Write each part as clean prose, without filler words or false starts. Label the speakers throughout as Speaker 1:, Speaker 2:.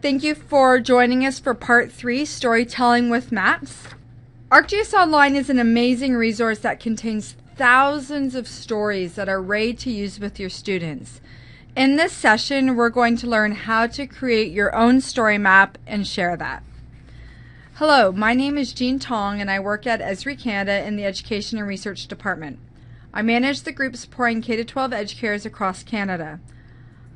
Speaker 1: Thank you for joining us for part 3, Storytelling with Maps. ArcGIS Online is an amazing resource that contains thousands of stories that are ready to use with your students. In this session, we're going to learn how to create your own story map and share that. Hello, my name is Jean Tong and I work at Esri Canada in the Education and Research Department. I manage the group supporting K-12 educators across Canada.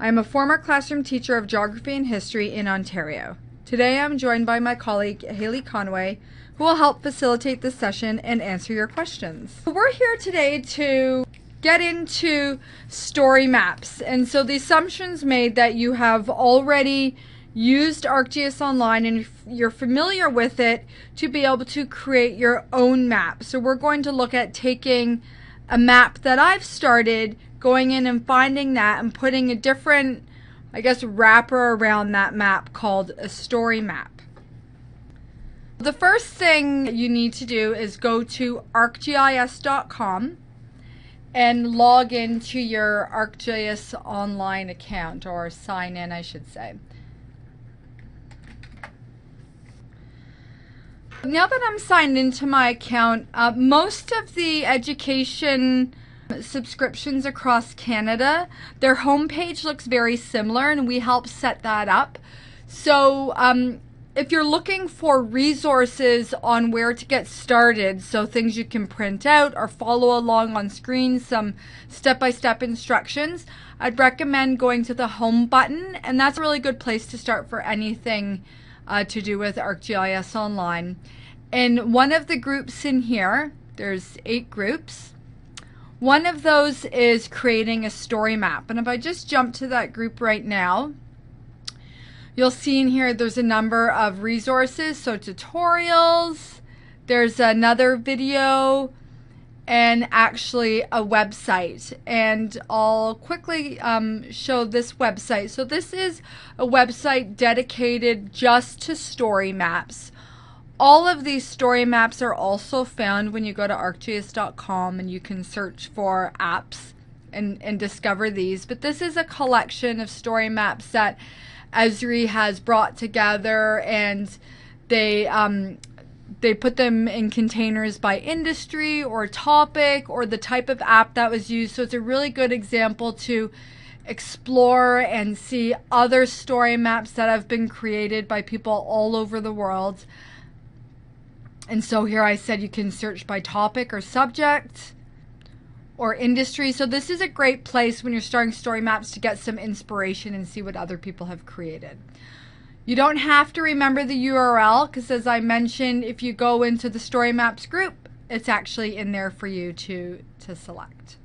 Speaker 1: I am a former classroom teacher of geography and history in Ontario. Today I'm joined by my colleague Haley Conway, who will help facilitate this session and answer your questions. We're here today to get into story maps, and so the assumption's made that you have already used ArcGIS Online and you're familiar with it to be able to create your own map. So we're going to look at taking a map that I've started, going in and finding that and putting a different, wrapper around that map called a story map. The first thing you need to do is go to arcgis.com and log into your ArcGIS Online account, or sign in, I should say. Now that I'm signed into my account, most of the education subscriptions across Canada, their homepage looks very similar, and we help set that up. So if you're looking for resources on where to get started, so things you can print out or follow along on screen, some step-by-step instructions, I'd recommend going to the home button, and that's a really good place to start for anything to do with ArcGIS Online. And one of the groups in here, there's 8 groups. One of those is creating a story map. And if I just jump to that group right now, you'll see in here there's a number of resources, so tutorials, there's another video, and actually a website. And I'll quickly show this website. So this is a website dedicated just to story maps. All of these story maps are also found when you go to arcgis.com, and you can search for apps and discover these. But this is a collection of story maps that Esri has brought together, and they put them in containers by industry or topic or the type of app that was used. So it's a really good example to explore and see other story maps that have been created by people all over the world. And so here I said you can search by topic or subject or industry. So this is a great place when you're starting story maps to get some inspiration and see what other people have created. You don't have to remember the URL, because as I mentioned, if you go into the story maps group, it's actually in there for you to select.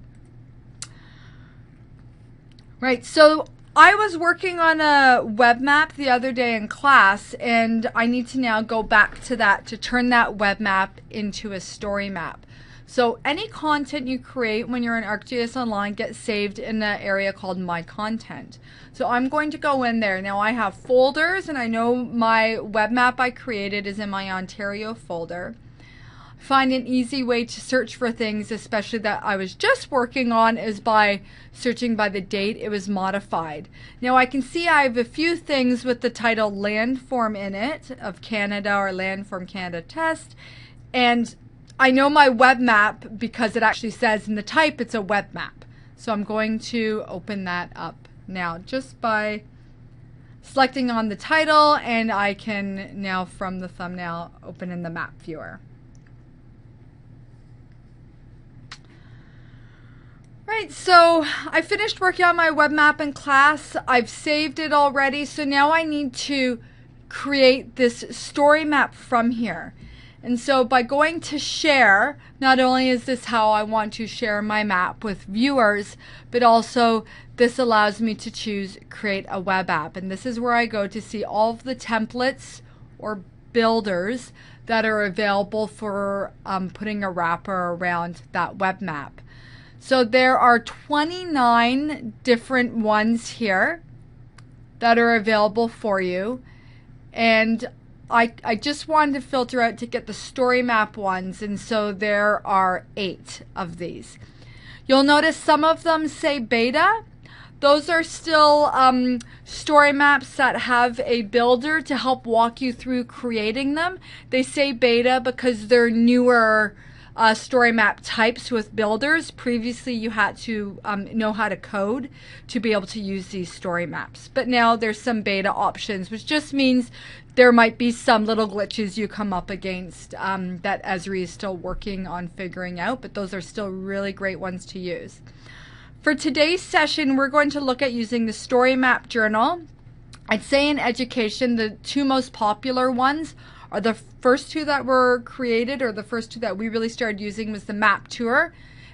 Speaker 1: Right, so I was working on a web map the other day in class, and I need to now go back to that to turn that web map into a story map. So any content you create when you're in ArcGIS Online gets saved in an area called My Content. So I'm going to go in there. Now I have folders, and I know my web map I created is in my Ontario folder. Find an easy way to search for things, especially that I was just working on, is by searching by the date it was modified. Now I can see I have a few things with the title Landform in it, of Canada, or Landform Canada Test, and I know my web map because it actually says in the type it's a web map. So I'm going to open that up now just by selecting on the title, and I can now from the thumbnail open in the map viewer. Right, so I finished working on my web map in class. I've saved it already, so now I need to create this story map from here. And so by going to share, not only is this how I want to share my map with viewers, but also this allows me to choose create a web app. And this is where I go to see all of the templates or builders that are available for putting a wrapper around that web map. So there are 29 different ones here that are available for you. And I just wanted to filter out to get the story map ones, and so there are 8 of these. You'll notice some of them say beta. Those are still story maps that have a builder to help walk you through creating them. They say beta because they're newer story map types with builders. Previously, you had to know how to code to be able to use these story maps. But now there's some beta options, which just means there might be some little glitches you come up against that Esri is still working on figuring out, but those are still really great ones to use. For today's session, we're going to look at using the story map journal. I'd say in education, the two most popular ones are the first two that were created, or the first two that we really started using, was the map tour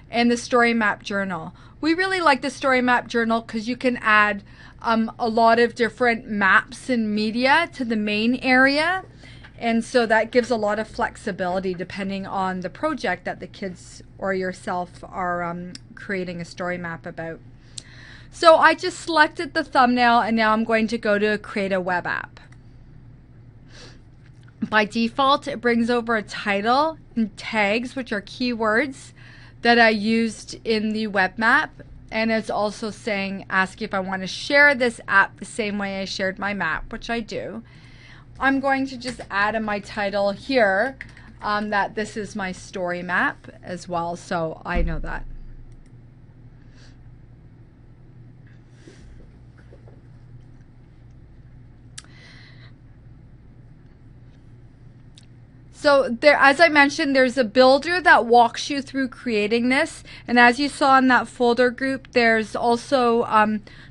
Speaker 1: and the story map journal. We really like the story map journal because you can add a lot of different maps and media to the main area. And so that gives a lot of flexibility depending on the project that the kids or yourself are creating a story map about. So I just selected the thumbnail, and now I'm going to go to create a web app. By default, it brings over a title and tags, which are keywords that I used in the web map. And it's also saying, ask if I want to share this app the same way I shared my map, which I do. I'm going to just add in my title here that this is my story map as well, so I know that. So there, as I mentioned, there's a builder that walks you through creating this. And as you saw in that folder group, there's also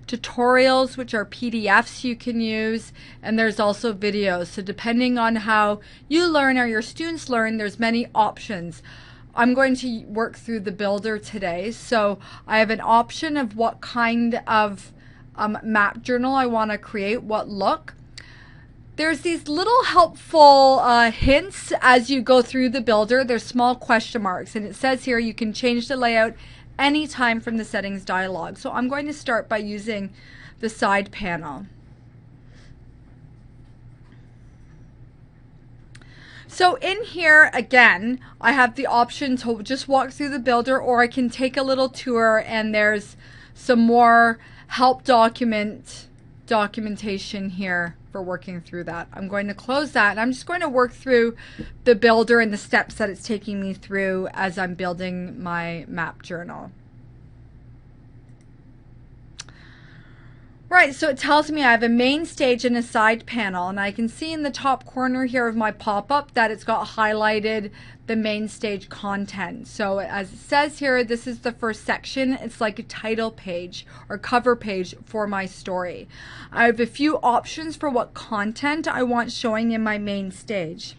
Speaker 1: tutorials, which are PDFs you can use. And there's also videos. So depending on how you learn or your students learn, there's many options. I'm going to work through the builder today. So I have an option of what kind of map journal I want to create, what look. There's these little helpful hints as you go through the builder. There's small question marks, and it says here you can change the layout anytime from the settings dialog. So I'm going to start by using the side panel. So in here, again, I have the option to just walk through the builder, or I can take a little tour, and there's some more help documentation here for working through that. I'm going to close that, and I'm just going to work through the builder and the steps that it's taking me through as I'm building my map journal. Right, so it tells me I have a main stage and a side panel, and I can see in the top corner here of my pop-up that it's got highlighted the main stage content. So as it says here, this is the first section. It's like a title page or cover page for my story. I have a few options for what content I want showing in my main stage.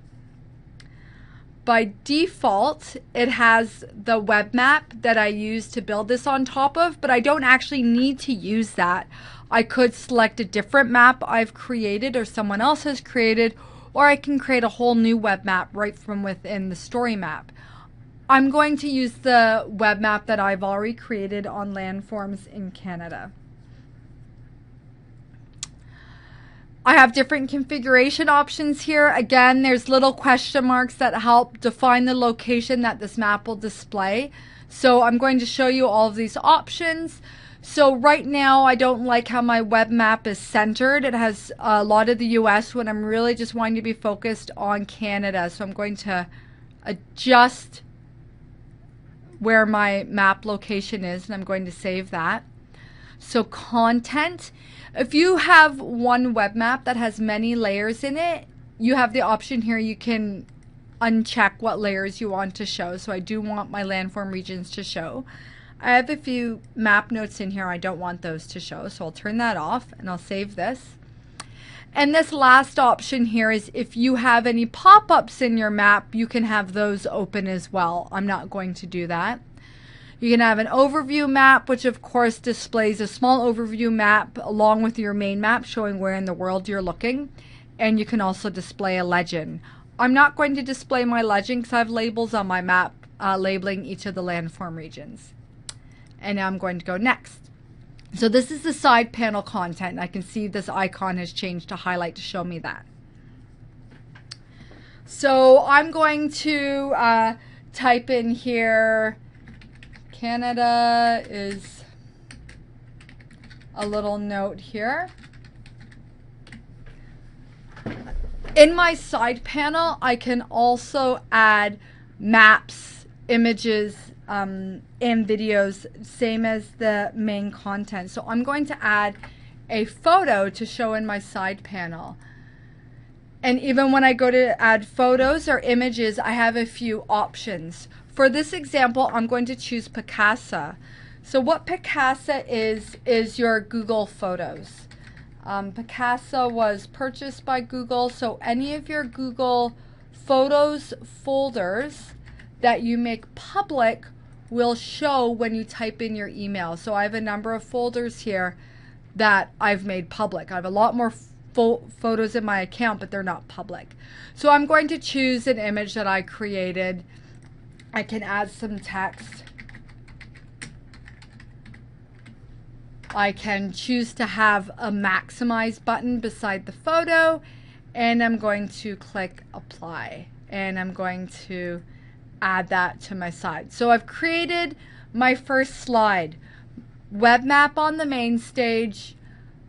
Speaker 1: By default, it has the web map that I use to build this on top of, but I don't actually need to use that. I could select a different map I've created or someone else has created, or I can create a whole new web map right from within the story map. I'm going to use the web map that I've already created on landforms in Canada. I have different configuration options here. Again, there's little question marks that help define the location that this map will display. So I'm going to show you all of these options. So right now, I don't like how my web map is centered. It has a lot of the US when I'm really just wanting to be focused on Canada. So I'm going to adjust where my map location is, and I'm going to save that. So content, if you have one web map that has many layers in it, you have the option here. You can uncheck what layers you want to show. So I do want my landform regions to show. I have a few map notes in here. I don't want those to show, so I'll turn that off and I'll save this. And this last option here is if you have any pop-ups in your map, you can have those open as well. I'm not going to do that. You can have an overview map, which of course displays a small overview map along with your main map showing where in the world you're looking. And you can also display a legend. I'm not going to display my legend because I have labels on my map labeling each of the landform regions. And now I'm going to go next. So this is the side panel content. I can see this icon has changed to highlight to show me that. So I'm going to type in here, Canada is a little note here. In my side panel, I can also add maps, images, and videos, same as the main content. So I'm going to add a photo to show in my side panel. And even when I go to add photos or images, I have a few options. For this example, I'm going to choose Picasa. So what Picasa is your Google Photos. Picasa was purchased by Google, so any of your Google Photos folders that you make public will show when you type in your email. So I have a number of folders here that I've made public. I have a lot more photos in my account, but they're not public. So I'm going to choose an image that I created. I can add some text. I can choose to have a maximize button beside the photo, and I'm going to click apply, and I'm going to add that to my side. So I've created my first slide. Web map on the main stage,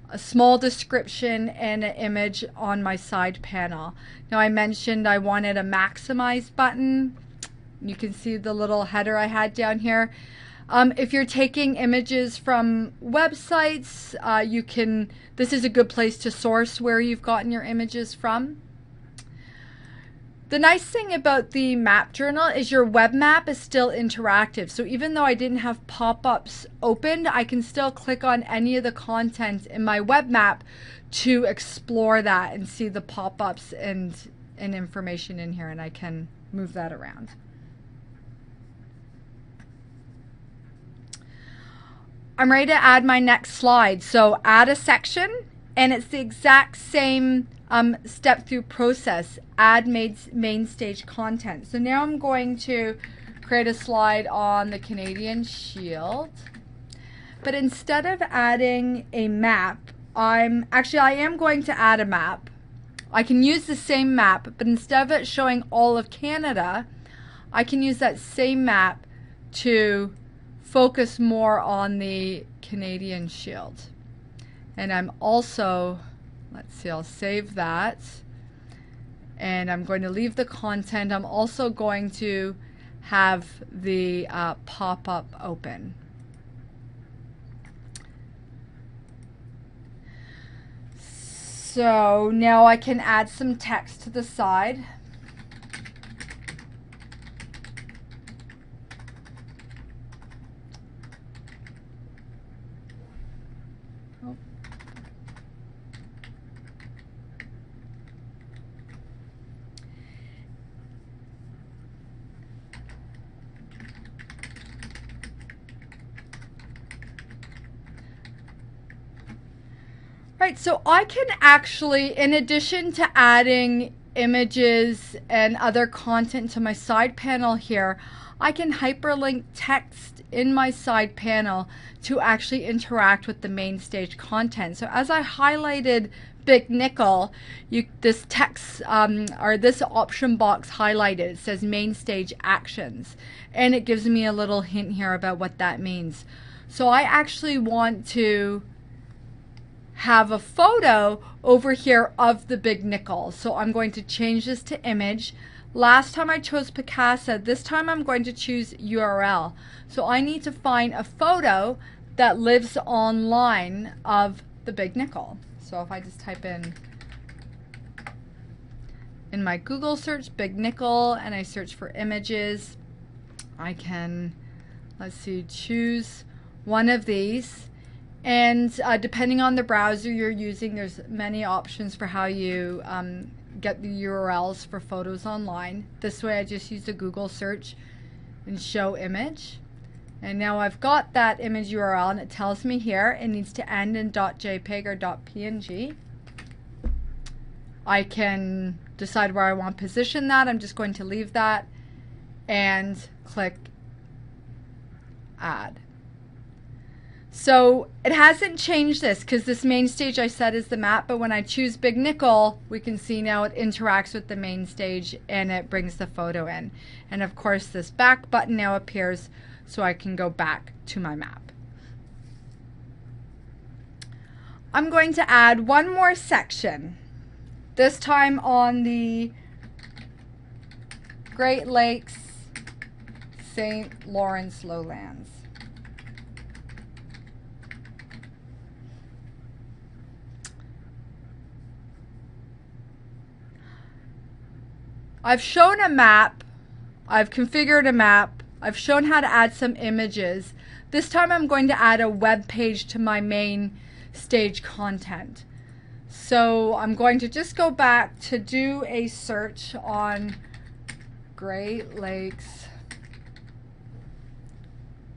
Speaker 1: a small description, and an image on my side panel. Now I mentioned I wanted a maximize button. You can see the little header I had down here. If you're taking images from websites, this is a good place to source where you've gotten your images from. The nice thing about the map journal is your web map is still interactive. So even though I didn't have pop-ups opened, I can still click on any of the content in my web map to explore that and see the pop-ups and information in here, and I can move that around. I'm ready to add my next slide. So add a section, and it's the exact same step through process. Add main stage content. So now I'm going to create a slide on the Canadian Shield. But instead of adding a map, I am going to add a map. I can use the same map, but instead of it showing all of Canada, I can use that same map to focus more on the Canadian Shield. And I'm also, let's see, I'll save that. And I'm going to leave the content. I'm also going to have the pop-up open. So now I can add some text to the side. Right, so I can actually, in addition to adding images and other content to my side panel here, I can hyperlink text in my side panel to actually interact with the main stage content. So as I highlighted Big Nickel, this text or this option box highlighted, it says main stage actions, and it gives me a little hint here about what that means. So I actually want to have a photo over here of the Big Nickel. So I'm going to change this to image. Last time I chose Picasa, this time I'm going to choose URL. So I need to find a photo that lives online of the Big Nickel. So if I just type in my Google search Big Nickel and I search for images, I can, let's see, choose one of these. And depending on the browser you're using, there's many options for how you get the URLs for photos online. This way I just used a Google search and show image. And now I've got that image URL, and it tells me here it needs to end in .jpeg or .png. I can decide where I want to position that. I'm just going to leave that and click add. So it hasn't changed this because this main stage I said is the map, but when I choose Big Nickel, we can see now it interacts with the main stage and it brings the photo in. And of course this back button now appears so I can go back to my map. I'm going to add one more section, this time on the Great Lakes St. Lawrence Lowlands. I've shown a map, I've configured a map, I've shown how to add some images. This time I'm going to add a web page to my main stage content. So I'm going to just go back to do a search on Great Lakes,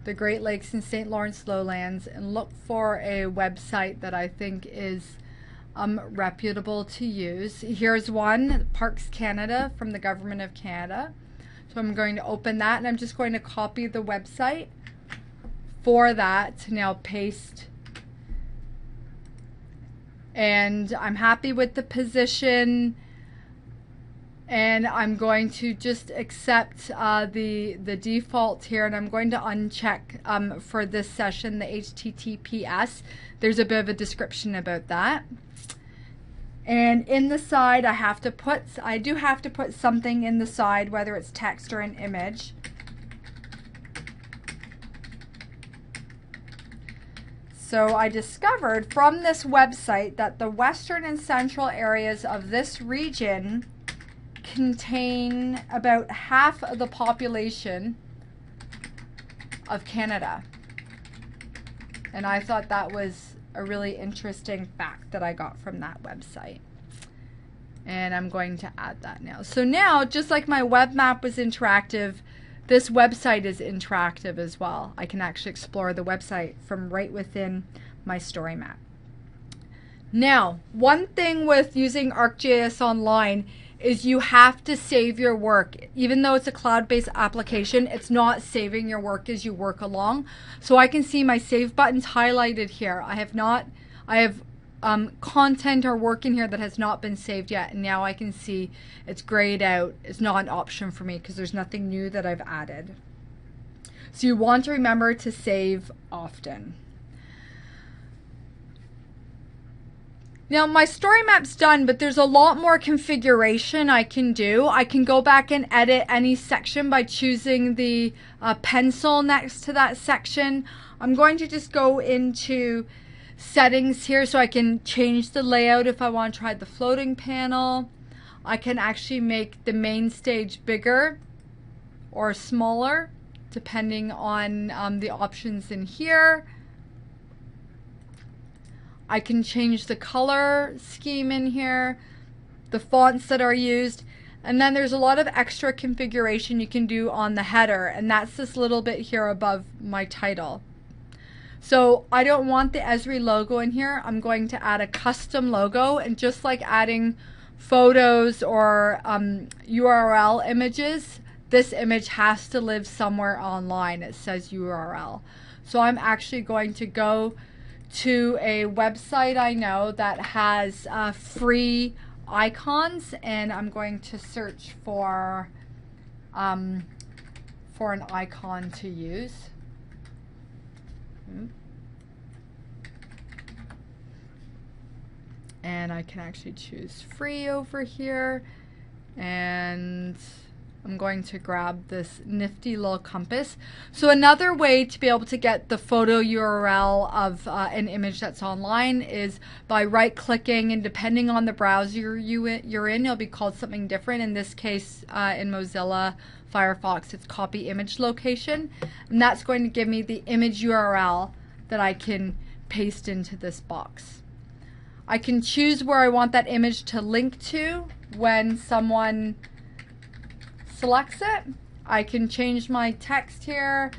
Speaker 1: the Great Lakes and St. Lawrence Lowlands, and look for a website that I think is reputable to use. Here's one, Parks Canada, from the Government of Canada. So I'm going to open that, and I'm just going to copy the website for that to now paste. And I'm happy with the position, and I'm going to just accept the default here, and I'm going to uncheck for this session the HTTPS. There's a bit of a description about that. And in the side, I do have to put something in the side, whether it's text or an image. So I discovered from this website that the western and central areas of this region contain about half of the population of Canada. And I thought that was a really interesting fact that I got from that website. And I'm going to add that now. So now, just like my web map was interactive, this website is interactive as well. I can actually explore the website from right within my story map. Now, one thing with using ArcGIS Online is you have to save your work. Even though it's a cloud-based application, it's not saving your work as you work along. So I can see my save buttons highlighted here. I have content or work in here that has not been saved yet, and now I can see it's grayed out. It's not an option for me because there's nothing new that I've added. So you want to remember to save often. Now my story map's done, but there's a lot more configuration I can do. I can go back and edit any section by choosing the pencil next to that section. I'm going to just go into settings here so I can change the layout if I want to try the floating panel. I can actually make the main stage bigger or smaller depending on the options in here. I can change the color scheme in here, the fonts that are used, and then there's a lot of extra configuration you can do on the header, and that's this little bit here above my title. So I don't want the Esri logo in here. I'm going to add a custom logo, and just like adding photos or URL images, this image has to live somewhere online. It says URL. So I'm actually going to go to a website I know that has free icons, and I'm going to search for an icon to use. And I can actually choose free over here, and I'm going to grab this nifty little compass. So another way to be able to get the photo URL of an image that's online is by right-clicking, and depending on the browser you're in, it'll be called something different. In this case, in Mozilla Firefox, it's copy image location, and that's going to give me the image URL that I can paste into this box. I can choose where I want that image to link to when someone selects it. I can change my text here.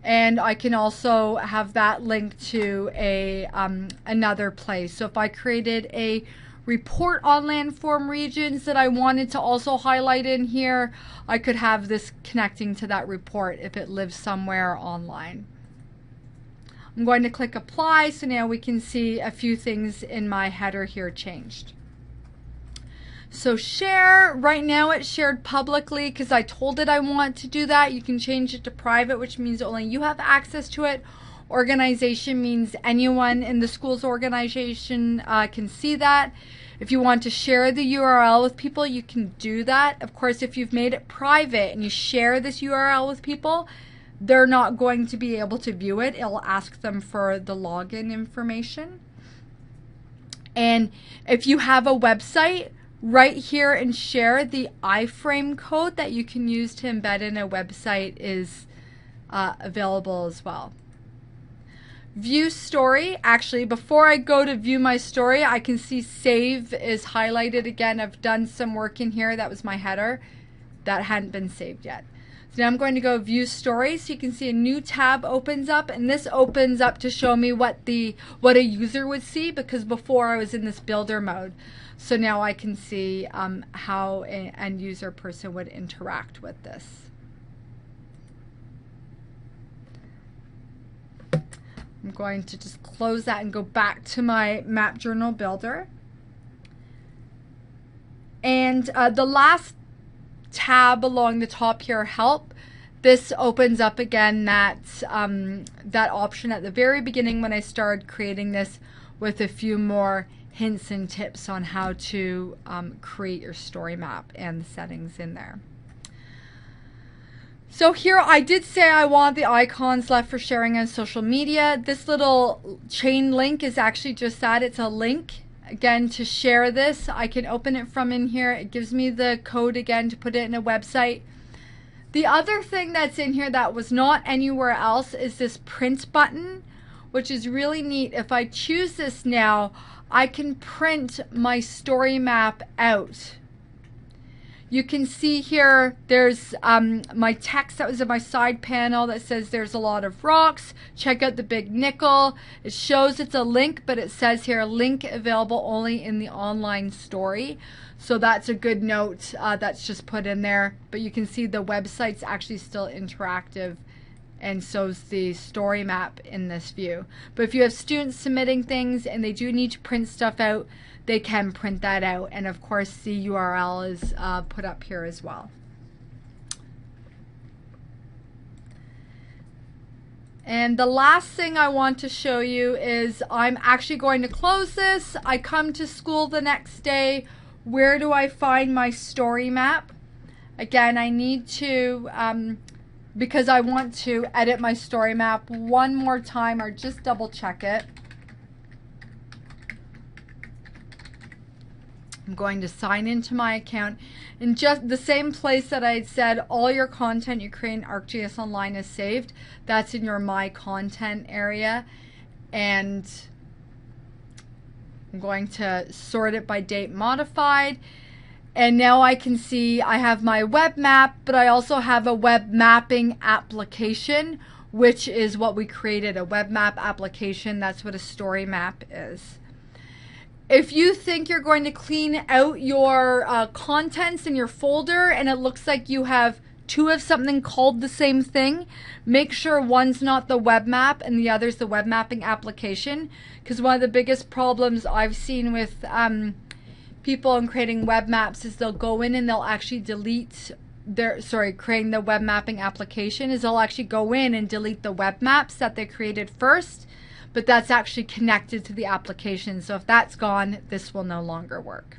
Speaker 1: And I can also have that link to another place. So if I created a report on landform regions that I wanted to also highlight in here, I could have this connecting to that report if it lives somewhere online. I'm going to click apply, so now we can see a few things in my header here changed. So share, right now it's shared publicly because I told it I want to do that. You can change it to private, which means only you have access to it. Organization means anyone in the school's organization can see that. If you want to share the URL with people, you can do that. Of course, if you've made it private and you share this URL with people, they're not going to be able to view it. It'll ask them for the login information. And if you have a website, right here and share the iframe code that you can use to embed in a website is available as well. View story. Actually, before I go to view my story, I can see save is highlighted again. I've done some work in here. That was my header. That hadn't been saved yet. So now I'm going to go view story. So you can see a new tab opens up, and this opens up to show me what a user would see, because before I was in this builder mode. So now I can see how an end user person would interact with this. I'm going to just close that and go back to my map journal builder. And the last tab along the top here, help. This opens up again that option at the very beginning when I started creating this, with a few more hints and tips on how to create your story map and the settings in there. So here I did say I want the icons left for sharing on social media. This little chain link is actually just that. It's a link. Again, to share this, I can open it from in here. It gives me the code again to put it in a website. The other thing that's in here that was not anywhere else is this print button, which is really neat. If I choose this now, I can print my story map out. You can see here there's my text that was in my side panel that says there's a lot of rocks. Check out the big nickel. It shows it's a link, but it says here link available only in the online story. So that's a good note that's just put in there. But you can see the website's actually still interactive, and so's the story map in this view. But if you have students submitting things and they do need to print stuff out, they can print that out. And of course the URL is put up here as well. And the last thing I want to show you is I'm actually going to close this. I come to school the next day. Where do I find my story map? Again, I need to, because I want to edit my story map one more time, or just double check it. I'm going to sign into my account, and just the same place that I had said all your content you create in ArcGIS Online is saved. That's in your My Content area, and I'm going to sort it by date modified. And now I can see I have my web map, but I also have a web mapping application, which is what we created, a web map application. That's what a story map is. If you think you're going to clean out your contents in your folder and it looks like you have two of something called the same thing, make sure one's not the web map and the other's the web mapping application. Because one of the biggest problems I've seen with people in creating web maps is they'll go in and they'll actually delete their, creating the web mapping application, is they'll actually go in and delete the web maps that they created first. But that's actually connected to the application. So if that's gone, this will no longer work.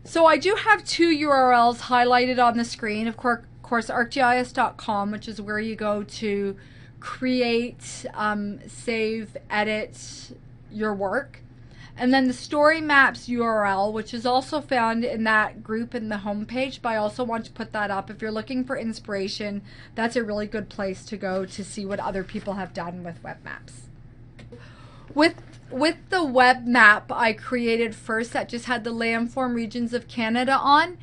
Speaker 1: So I do have two URLs highlighted on the screen. Of course, arcgis.com, which is where you go to create, save, edit your work. And then the story maps URL, which is also found in that group in the homepage, but I also want to put that up. If you're looking for inspiration, that's a really good place to go to see what other people have done with web maps. With the web map I created first that just had the landform regions of Canada on,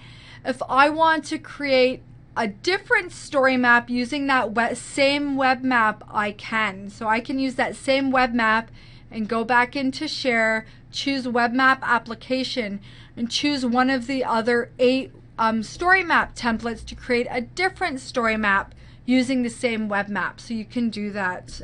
Speaker 1: if I want to create a different story map using that same web map, I can. So I can use that same web map and go back into share, choose web map application, and choose one of the other 8 story map templates to create a different story map using the same web map. So you can do that.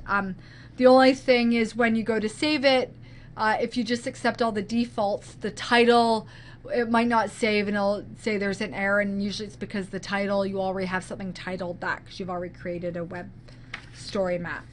Speaker 1: The only thing is when you go to save it, if you just accept all the defaults, the title, it might not save and it'll say there's an error, and usually it's because the title, you already have something titled that because you've already created a web story map.